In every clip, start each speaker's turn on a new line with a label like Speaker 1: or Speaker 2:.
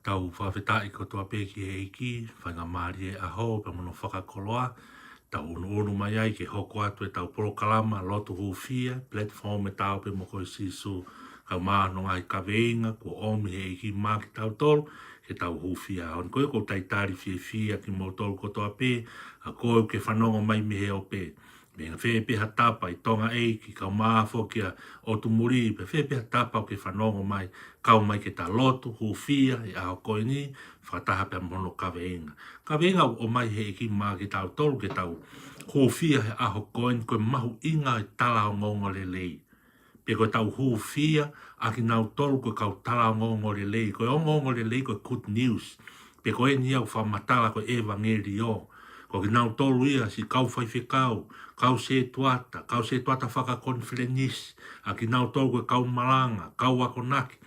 Speaker 1: tau whawhetai ko toa pēki e iki, whainga maari e aho, pa mono whakakoloa, tau unu mai ai ke hoko atu e tau porokalama, lotu hufia, platform e tau pe moko i sisu, kau maa no ngai kaweinga, ko omi he iki maa ki tau tolu, ke tau hufia. On koe ko taitari fia ki mo tolu ko toa pē, a koe ke whanongo mai me he o pē. Me nga whee peha tapa i tonga e ki kau maa whokia o tu muri, pe whee peha tapa o ke whanongo mai, kau mai ke ta lotu, hufia, e aho koe ni, whakataha pe mono kaweinga. Kaweinga o mai he iki maa ki tau tolu ke tau hufia he aho koe ni koe mahu inga i tala o ngongo le lei. Pe koe tau hufia, a ki nau tolu koe kau tala o ngongo le lei, koe o ngongo le lei koe good news. Pe koe ni au whamatala koe evangeli o. Ko ki nau tolu ia si kau whaiwhekau, kau se tuata whaka konferenis, a ki nau tolu koe kau malanga, kau wakonaki.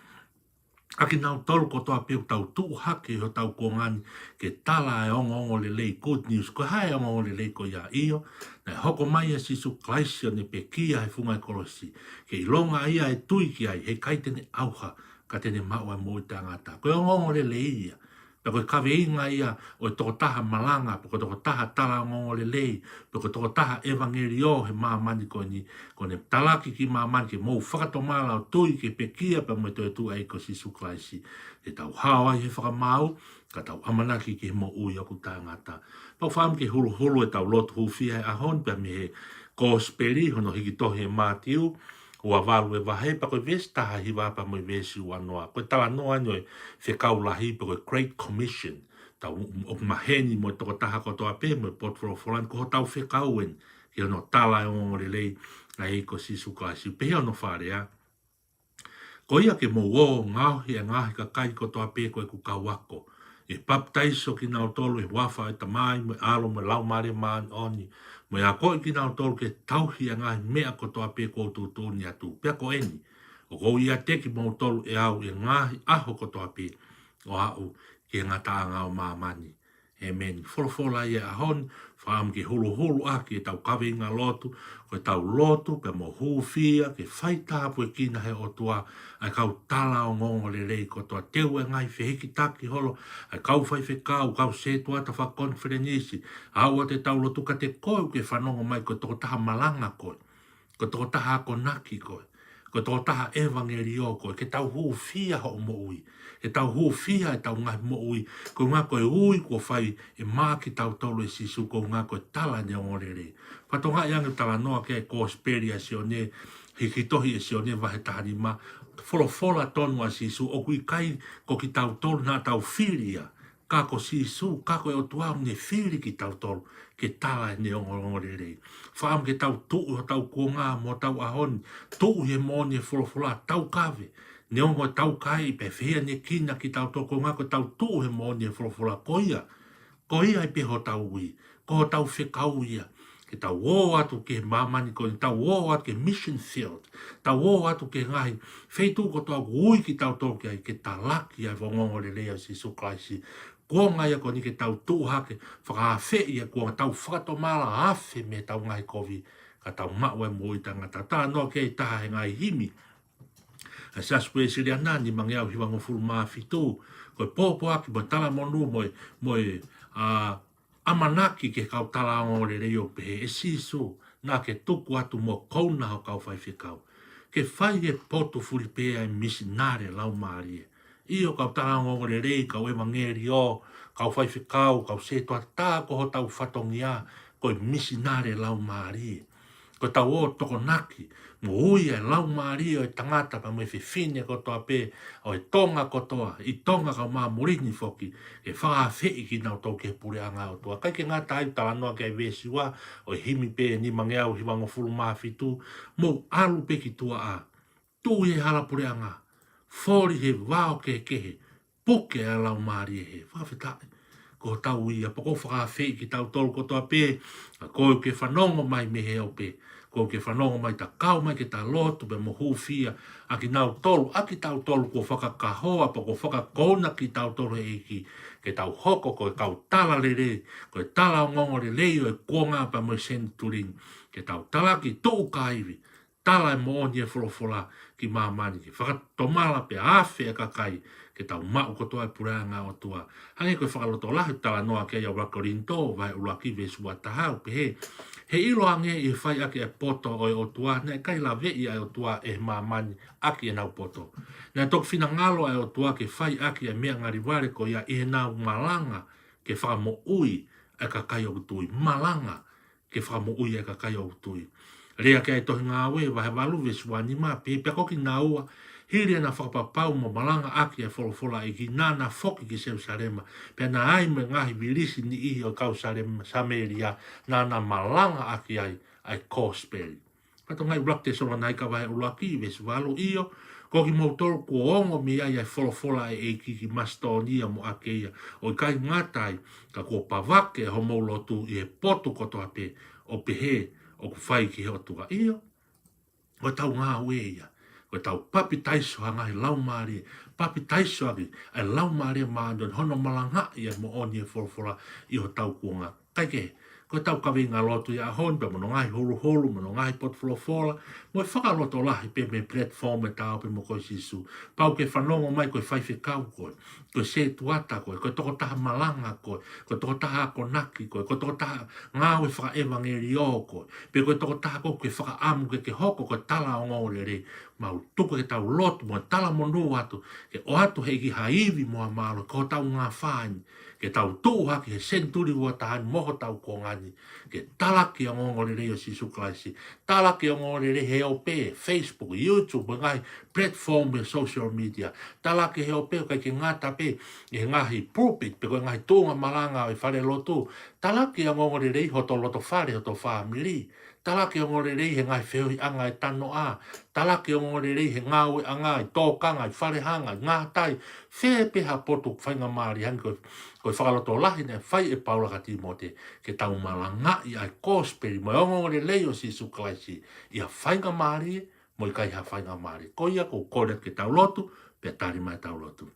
Speaker 1: A ki nau tolu ko toa peo tau tuu hake ho tau kongani, ke tala e ongo le lei good news, ko hae ongo le lei ko ia iyo, na hoko mai e sisu klaisio ne pe kia he funga e kolosi, ke ilonga ia e tui ki ai, he kaitene auha, ka tene maua e moi tangata, ko ongo le lei ia. Pe koe kawe inga ia o e toko taha malanga, pe koe toko taha tala ngongo le lei, pe koe toko taha evangeli o he maamani koe ni, ko ne talaki ki maamani ke mou whakatomala o tui ke pekia pe moe toi tu eiko sisu klaisi. E tau hawa i he whakamau, ka tau amanaki ki he mo ui aku tangata. Pau whaam ke hulu hulu e tau lotu hufia e ahon, pe mi he kōsperi, hono hiki tohi e mātiu, ua walu e wahe, pa koe vesi taha hiwa pa moe vesi ua noa. Koe tawa noa nyoe whekau lahi pa koe Great Commission. Tau o maheni moe toko taha kotoa pe, moe potforo folan, ko tau whekau en, ki ono tala e ongore lei, na eiko sisu kasi. Pehe ono wharea. Ko ia ke mo o ngauhi e ngahi ka kai kotoa pe koe ku kawako. E baptaiso ki nao tolu e wafa e tamai, moe alo, moe lau mare maan oni, mo ia koe ki nao tolu ke tauhi a ngai mea kotoa pe kou tūtūni atu. Pea ko eni. O kou ia teki mo tolu e au e ngahi aho kotoa pe o au ki ngata ngau maamani. Amen. Wholofola ia ahon, whaam ki hulu hulu a ki e tau kawinga lotu, koe tau lotu pe mo hufia, ke whaitapu e kina he o tua, ai kau tala o ngongo le rei kotoa teu e ngai whihiki taki holo, ai kau whaiwhekau, kau se tuata wha konferenisi, aua te tau lotu ka te koe ke whanongo mai ko toko taha malanga koe, ko toko taha konaki koe, ko toko taha evangeli o koe, ke tau hufia ho mo ui, e tau hufia e tau ngai mo ui, ko ngā koe ui ko whai e mā ki tau tolu e sisu, ko ngā koe tala ne o ngorere. Pato ngā iangu tala noa ke e kōsperi a sione, hiki tohi e sione wahe tahani ma, wholofola tonu a sisu, o kui kai ko ki tau tolu nā tau whiria, ka ko sisu, ka koe o tuau ne whiri ki tau tolu, ke tala ne o ngorere. Whaam ke tau tuu o tau kuonga mo tau ahoni, tuu he mo ne wholofola, tau kawe, ne ongo tau kai pe whea ne kina ki tau toko ngā ko tau tuu he mo ne wholofola koia. Koia i peho tau ui, ko tau whekau ia, ke tau o atu ke mamani ko tau o atu ke mission field, tau o atu ke ngai, wheitu ko tau ui ki tau toke ai, ke ta laki ai wongongo le lea si suklaisi, ko ngai ako ni ke tau tuu hake, whakawhe ia ko tau whakatomala awhi me tau ngai kovi, ka tau maua e mui tangata, tā noa ke i taha he ngai himi, a saspe siri anani mangiau hiwango fulu maa fitu, koe pōpō aki mo tala monu moe amanaki ke kau tala o le reo pehe e sisu nā ke tuku atu mo kouna ho kau whai whikau. Ke whai e poto furi pēa e misinare lau maari e. Io kau tala o le rei kau evangeli o, kau whai whikau, kau se toa tā ko ho tau whatongia, koe misinare lau maari e. Ko tau o toko naki, mo ui e lau maari o e tangata pa mo e whiwhine kotoa pe, o e tonga kotoa, i tonga kau maa morini foki, e whakawhei ki nau tau ke pure anga o toa. Kai ke ngā tai tala noa ke vesiwa, o e himi pe ni mangeau hiwango fulu maa fitu, mo alu pe ki tua a, tu e hala pure anga, fori he wao ke kehe, puke a lau maari e he, whawhetai. Ko tau ia, pako whakawhei ki tau tolu kotoa pe, a koe ke whanongo mai me he o pe, ko ke whanongo mai ta kau mai ke ta lotu pe mo hufia, a ki nau tolu, a ki tau tolu ko whakakahoa, pa ko whakakona ki tau tolu e iki, ke tau hoko ko e kau tala le re, ko e tala o ngongo le leo e kuonga pa mo senturing, ke tau tala ki tuu kaiwi, tala e mo oni e folofola ki mamani ki whakatomala pe awhi e kakai ke tau mau kotoa e puranga o tua. Hangi koe whakaloto lahi tala noa ke ia wakarinto vai ulaki ve sua tahau pe he ilo ange i whai ake e poto o e o tua ne kai la vei e o tua e mamani aki e nau poto. Nea tok fina ngalo e o tua ke whai aki e mea ngari ware ko ia i he nau malanga ke whakamo ui e kakai o tui. Malanga ke whakamo ui e kakai o tui. Rea ke ai tohi ngā we, wahe walu ve suani mā, pe koki nā ua, hiri na whakapapau mo malanga aki e wholofola e ki nāna whoki ki seu sarema, pe na ai me ngahi virisi ni ihi o kau sarema, sameria, nāna malanga aki ai kōsperi. Kato ngai ulak te sora nai ka wahe ulaki, ve suwalu iyo, koki mautoro ko ongo mi ai wholofola e ki mastonia mo akeia, o kai ngatai, ka ko pavake ho maulotu i e potu koto ape, o pehe, o ku whai ki heo tuka iyo. O tau ngā weia. O tau papi taiso hanga i lau maari. Papi taiso agi ai lau maari maandon hono malanga i e mo oni e whorofora i ho tau kuonga. Kaike, ko tau kawi ngā lotu i a hon, pe mono ngai holu, mono ngai pot whorofora. Mo e whakaloto lahi pe me platform e tau pe mo koi sisu. Pau ke whanongo mai koe whaiwhi kau koe. Koe se tuata koe, koe toko taha malanga koe, koe toko taha konaki koe, koe toko taha ngāwe whaka evangeli o koe, pe koe toko taha koe ke whaka amu ke hoko koe tala o ngore re, mau tuku ke tau lotu, mo tala mo nu atu, ke o atu heki haivi moa malo, ko tau ngā whaini, ke tau tuu haki he senturi ua tahani moho tau kongani, ke talaki o ngore re o Sisu Klaisi, talaki o ngore re he o pe, Facebook, YouTube, ngai platform e social media, talaki he o pe, kai ke ngata pe, e ngahi pulpit, pe koe ngahi tūnga malanga o i whare lotu, talaki o ngore rei hoto loto whare, hoto whamiri, talaki o ngore rei he ngai whioi anga e tano a, talaki o ngore rei he ngawe anga i tōkanga, i whare hanga, i ngātai, whepeha potu whainga maari hangi koe whakaloto lahi ne whai e Paula ka Timote, ke tau malanga i ai kōsperi, mo e ngore rei o Sisu Klaisi, i a whainga maari, mo i kai ha whainga maari, ko ia ko kore ke tau lotu, pe tari mai tau lotu.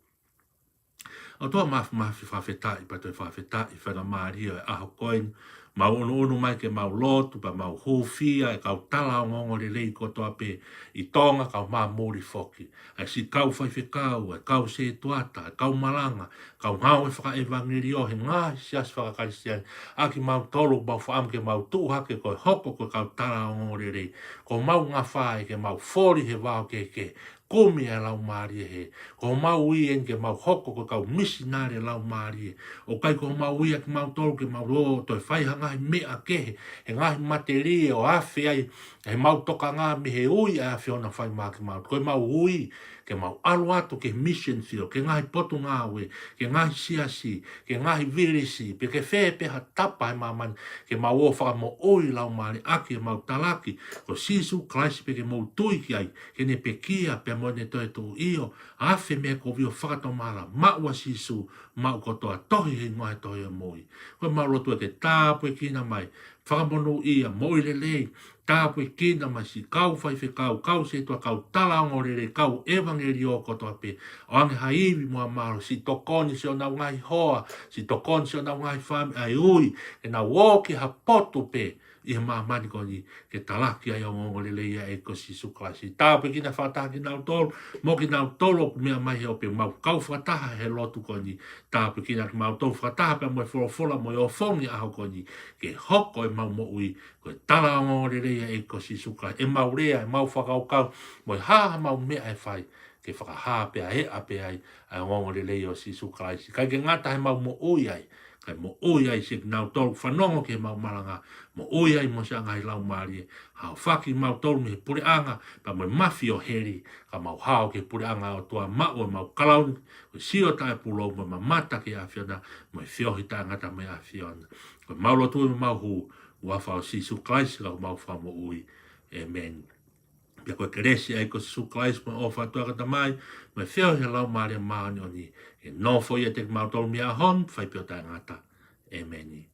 Speaker 1: O toa mafi whawhetai, pa toi whawhetai, whainga maari o e aho koin, mau unu mai ke mau lotu, pa mau hufia, e kau tala o ngongore rei ko toa pe i tonga kau maa mori foki. Ai si kau whaiwhekau, e kau se tuata, e kau malanga, kau ngau e whaka evangeli o he ngā sias whaka karisiani, aki mau tolu, mau whaamke, mau tūhake, koe hoko koe kau tala o ngongore rei, ko mau ngā whae, ke mau fori he wao ke, komi e lau maari he, ko mau i en ke mau hoko ko kau misinare lau maari o kai ko mau i aki mau tolu ke mau roo toi whai hangahi mea kehe, he ngahi materi o awhi ai, he mau toka ngā mi he ui a awhi ona whai maa ki mau, koe mau ui, ke mau alu atu ke mission field, ke ngahi potu ngāwe, ke ngahi siasi, ke ngahi virisi, pe ke whepeha tapa he mamani, ke mau o whaka mo oi lau maari, aki e mau talaki, ko Sisu Klaisi pe ke mau tui ki ai, ke ne pe kia, pe mo ne toi tu iyo, awhi mea ko vio whakatomara, maua Sisu, mau kotoa tohi he ngoe tohi o moi. Koe mau lotu e ke tāpu e kina mai, whakamonu ia, moi le lei, tāpu e kina mai si kau whaiwhi kau se tua kau tala ngorere, kau evangeli o kotoa pe, o ange haiwi mua maro, si tokoni se o nau ngai hoa, si tokoni se o nau ngai whami, ai ui, e nau oki ha potu pe, i he mamani koni ke talaki ai o ngongolele ia e ko Sisu Klaisi. Tāpe kina whataha ki nau tolu, mo ki nau tolu o mea mai he ope mau kau whataha he lotu koni. Tāpe kina ki mau tolu whataha pe moe wholofola moe o whongi aho koni, ke hoko e mau mo ui, koe tala o ngongolele ia e ko Sisu Klaisi. E mau rea, e mau whakaukau, moe haha mau mea e whai, ke whakaha pe a he ape ai, a ngongolele ia o Sisu Klaisi. Kai ke ngata he mau mo ui ai, kai mo ui ai se nau tolu whanongo ke mau maranga, mo ui ai mo se angai lau maari, hao whaki mau tolu me he pure anga, pa mo mafi o heri, ka mau hao ke pure anga o tua mau e mau kalauni, ko sio tae pulo mo ma mata ke a whiona, mo e whiohi ta ngata me a whiona. Ko mau lotu e mau hu, ua whao Sisu Klaisi ka mau whao mo ui. Amen. Pia koe keresi ai ko Sisu Klaisi mo o whatua kata mai, mo e whiohi lau maari a maani o ni, e no foi e te mau tolu mea hon, whai pio tae ngata. Amen.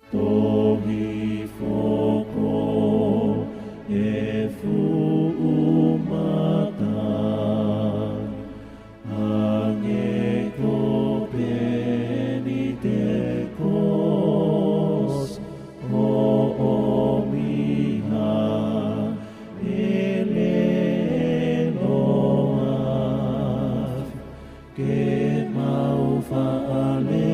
Speaker 2: Tohi foko e fu mata ange ko peni te kos o miha e faale